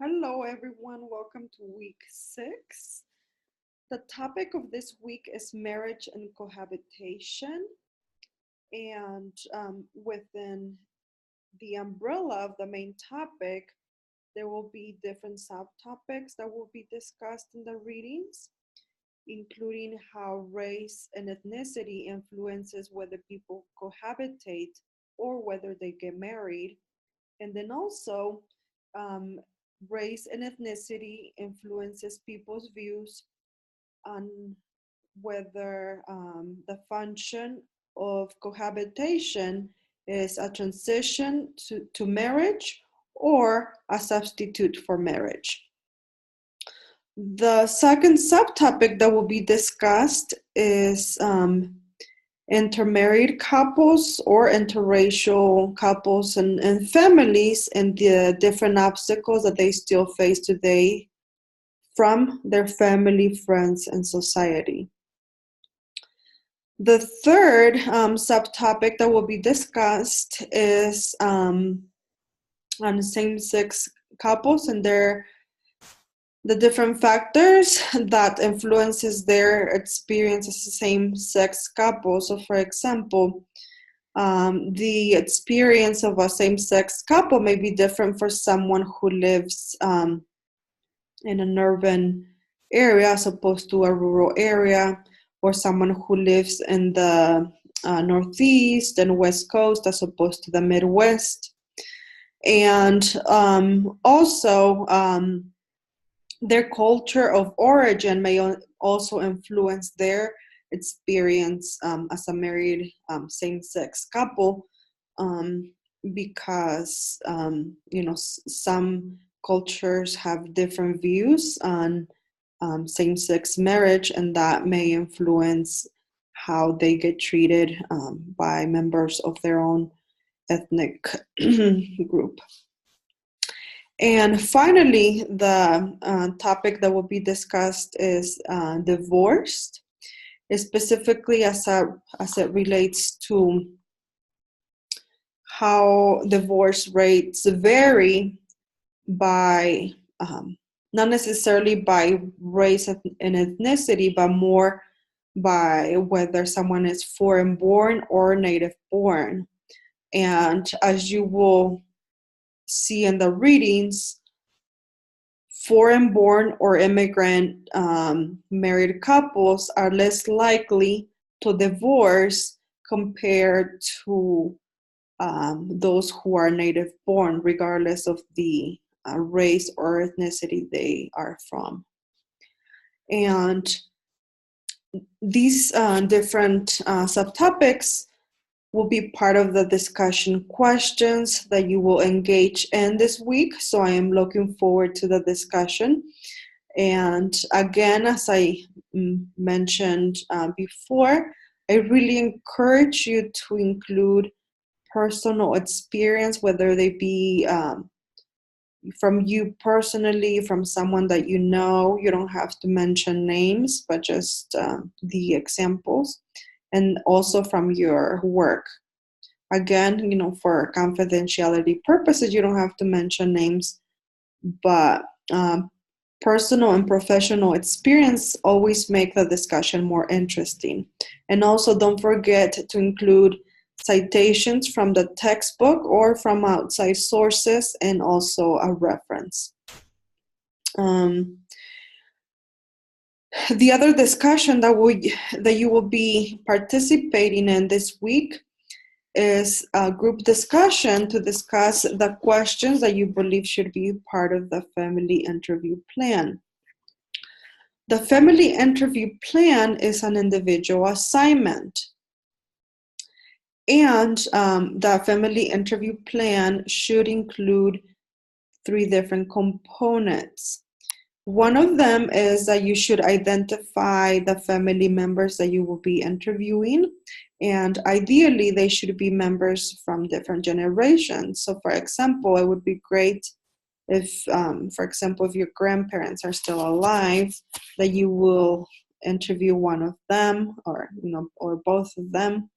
Hello, everyone. Welcome to week 6. The topic of this week is marriage and cohabitation. And within the umbrella of the main topic, there will be different subtopics that will be discussed in the readings, including how race and ethnicity influences whether people cohabitate or whether they get married. And then also, um, race and ethnicity influences people's views on whether the function of cohabitation is a transition to marriage or a substitute for marriage. The second subtopic that will be discussed is intermarried couples or interracial couples and families and the different obstacles that they still face today from their family, friends, and society. The third subtopic that will be discussed is on same-sex couples and the different factors that influences their experience as a same-sex couple. So, for example, the experience of a same-sex couple may be different for someone who lives in an urban area as opposed to a rural area, or someone who lives in the Northeast and West Coast as opposed to the Midwest. And also, their culture of origin may also influence their experience as a married same-sex couple, because some cultures have different views on same-sex marriage, and that may influence how they get treated by members of their own ethnic group. And finally, the topic that will be discussed is divorce, specifically as it relates to how divorce rates vary by not necessarily by race and ethnicity, but more by whether someone is foreign born or native born. And as you will see in the readings, foreign born or immigrant married couples are less likely to divorce compared to those who are native born, regardless of the race or ethnicity they are from. And these different subtopics will be part of the discussion questions that you will engage in this week. So I am looking forward to the discussion. And again, as I mentioned before, I really encourage you to include personal experience, whether they be from you personally, from someone that you know. You don't have to mention names, but just the examples, and also from your work. Again, for confidentiality purposes, you don't have to mention names, but personal and professional experience always make the discussion more interesting. And also don't forget to include citations from the textbook or from outside sources, and also a reference. The other discussion that you will be participating in this week is a group discussion to discuss the questions that you believe should be part of the family interview plan. The family interview plan is an individual assignment. And the family interview plan should include 3 different components. One of them is that you should identify the family members that you will be interviewing, and ideally they should be members from different generations. So for example, it would be great if, for example, if your grandparents are still alive, that you will interview one of them, or both of them,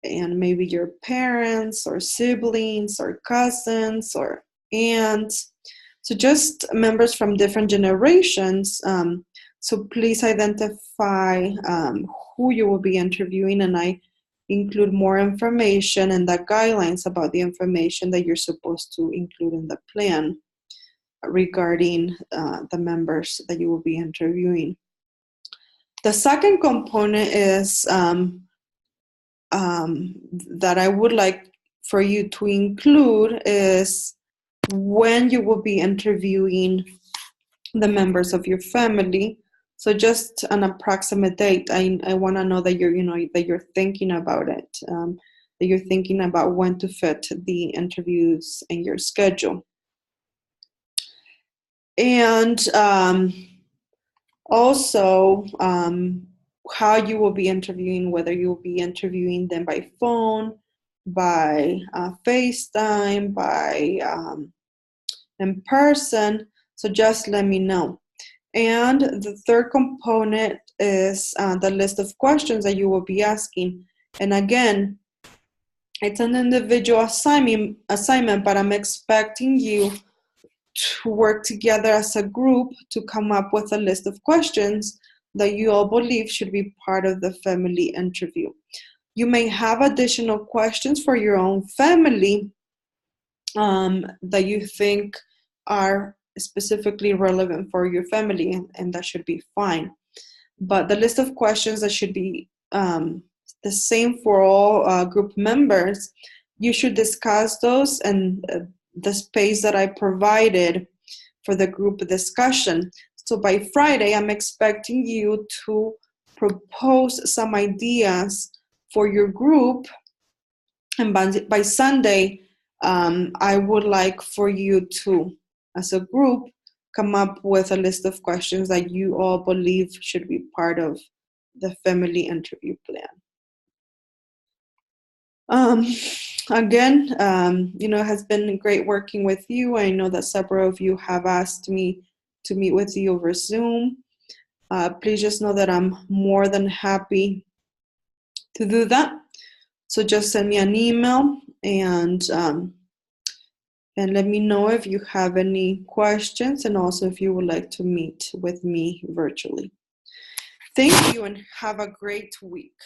and maybe your parents or siblings or cousins or aunts. So just members from different generations. So please identify who you will be interviewing, and I include more information and the guidelines about the information that you're supposed to include in the plan regarding the members that you will be interviewing. The second component is that I would like for you to include is when you will be interviewing the members of your family. So just an approximate date. I want to know that you're thinking about it, that you're thinking about when to fit the interviews in your schedule. And also how you will be interviewing, whether you will be interviewing them by phone, by FaceTime, by in person. So just let me know. And the third component is the list of questions that you will be asking. And again, it's an individual assignment, but I'm expecting you to work together as a group to come up with a list of questions that you all believe should be part of the family interview. You may have additional questions for your own family that you think are specifically relevant for your family, and that should be fine. But the list of questions that should be the same for all group members, you should discuss those in the space that I provided for the group discussion. So by Friday, I'm expecting you to propose some ideas for your group, and by Sunday, I would like for you to, as a group, come up with a list of questions that you all believe should be part of the family interview plan. Again, it has been great working with you. I know that several of you have asked me to meet with you over Zoom. Please just know that I'm more than happy to do that. So just send me an email and let me know if you have any questions, and also if you would like to meet with me virtually. Thank you and have a great week.